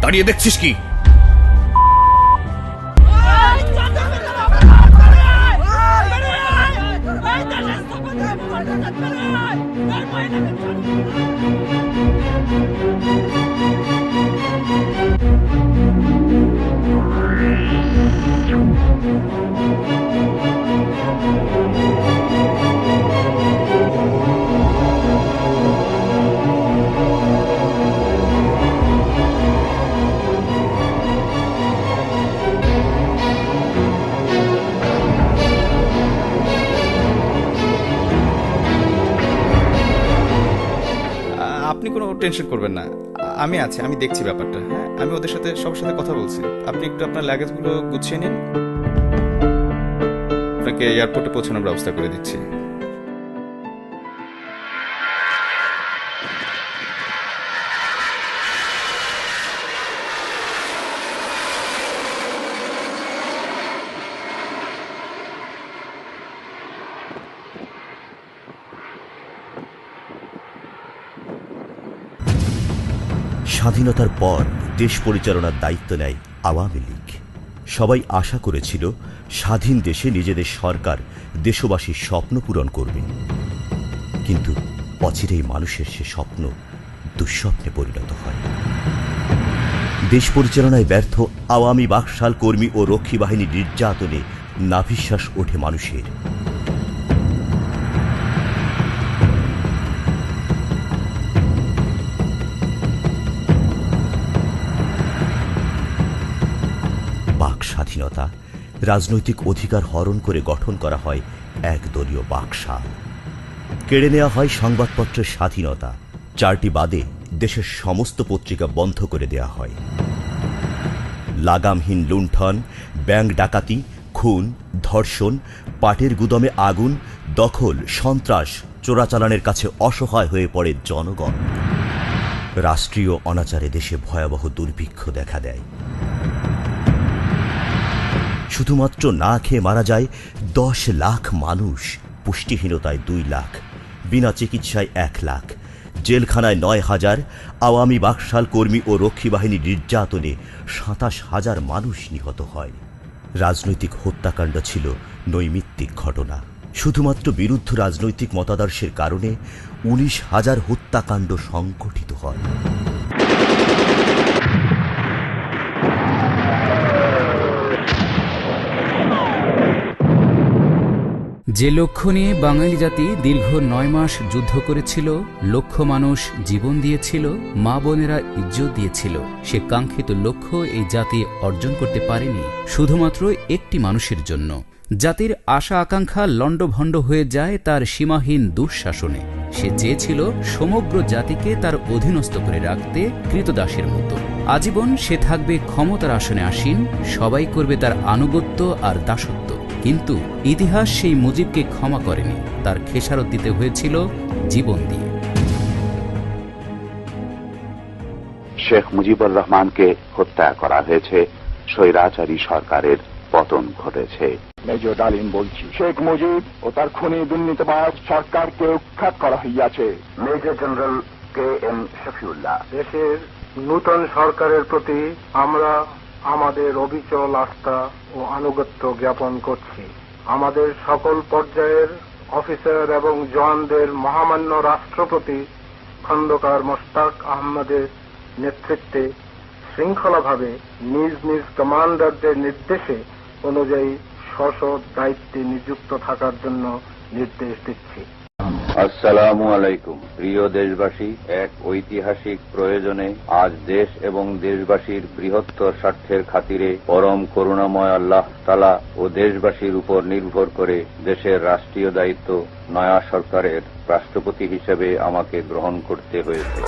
দাঁড়িয়ে দেখছিস কি? আপনি কোনো টেনশন করবেন না, আমি আছি, আমি দেখছি ব্যাপারটা। হ্যাঁ, আমি ওদের সাথে সবার সাথে কথা বলছি। আপনি একটু আপনার লাগেজগুলো গুছিয়ে নিন, আপনাকে এয়ারপোর্টে পৌঁছানোর ব্যবস্থা করে দিচ্ছি। স্বাধীনতার পর দেশ পরিচালনার দায়িত্ব নেয় আওয়ামী লীগ। সবাই আশা করেছিল স্বাধীন দেশে নিজেদের সরকার দেশবাসীর স্বপ্ন পূরণ করবে, কিন্তু অচিরেই মানুষের সে স্বপ্ন দুঃস্বপ্নে পরিণত হয়। দেশ পরিচালনায় ব্যর্থ আওয়ামী বাকশাল কর্মী ও রক্ষী বাহিনীর নির্যাতনে নাভিশ্বাস ওঠে মানুষের। স্বাধীনতা, রাজনৈতিক অধিকার হরণ করে গঠন করা হয় একদলীয় বাকশাল। কেড়ে নেওয়া হয় সংবাদপত্রের স্বাধীনতা। 4টি বাদে দেশের সমস্ত পত্রিকা বন্ধ করে দেওয়া হয়। লাগামহীন লুণ্ঠন, ব্যাংক ডাকাতি, খুন, ধর্ষণ, পাটের গুদামে আগুন, দখল, সন্ত্রাস, চোরাচালানের কাছে অসহায় হয়ে পড়ে জনগণ। রাষ্ট্রীয় অনাচারে দেশে ভয়াবহ দুর্ভিক্ষ দেখা দেয়। শুধুমাত্র না খেয়ে মারা যায় 10 লাখ মানুষ, পুষ্টিহীনতায় 2 লাখ, বিনা চিকিৎসায় 1 লাখ, জেলখানায় 9,000, আওয়ামী বাকশাল কর্মী ও রক্ষী বাহিনীর নির্যাতনে 27,000 মানুষ নিহত হয়। রাজনৈতিক হত্যাকাণ্ড ছিল নৈমিত্তিক ঘটনা। শুধুমাত্র বিরুদ্ধ রাজনৈতিক মতাদর্শের কারণে 19,000 হত্যাকাণ্ড সংঘটিত হয়। যে লক্ষ্য নিয়ে বাঙালি জাতি দীর্ঘ 9 মাস যুদ্ধ করেছিল, লক্ষ মানুষ জীবন দিয়েছিল, মা বোনেরা ইজ্জত দিয়েছিল, সে কাঙ্ক্ষিত লক্ষ্য এই জাতি অর্জন করতে পারেনি শুধুমাত্র একটি মানুষের জন্য। জাতির আশা আকাঙ্ক্ষা লণ্ডভণ্ড হয়ে যায় তার সীমাহীন দুঃশাসনে। সে চেয়েছিল সমগ্র জাতিকে তার অধীনস্থ করে রাখতে কৃতদাসের মতো। আজীবন সে থাকবে ক্ষমতার আসনে আসীন, সবাই করবে তার আনুগত্য আর দাসত্ব। কিন্তু ইতিহাস সেই মুজিবকে ক্ষমা করেনি, তার খেসারত দিতে হয়েছিল জীবন দিয়ে। শেখ মুজিবুর রহমানকে হত্যা করা হয়েছে, স্বৈরাচারী সরকারের পতন ঘটেছে। মেজর ডালিম বলছি, শেখ মুজিব ও তার খুনি দুর্নীতিবাজ সরকারকে উৎখাত করা হইয়াছে। Major general KM Shafiullah. দেশের নূতন সরকারের প্রতি আমরা আমাদের অবিচল আস্থা ও আনুগত্য জ্ঞাপন করছি। আমাদের সকল পর্যায়ের অফিসার এবং জওয়ানদের মহামান্য রাষ্ট্রপতি খন্দকার মোশতাক আহমদের নেতৃত্বে শৃঙ্খলাভাবে নিজ নিজ কমান্ডারদের নির্দেশে অনুযায়ী স্ব দায়িত্বে নিযুক্ত থাকার জন্য নির্দেশ দিচ্ছি। আসসালামু আলাইকুম। প্রিয় দেশবাসী, এক ঐতিহাসিক প্রয়োজনে আজ দেশ এবং দেশবাসীর বৃহত্তর স্বার্থের খাতিরে পরম করুণাময় আল্লাহ তাআলা ও দেশবাসীর উপর নির্ভর করে দেশের রাষ্ট্রীয় দায়িত্ব নয়া সরকারের রাষ্ট্রপতি হিসেবে আমাকে গ্রহণ করতে হয়েছে।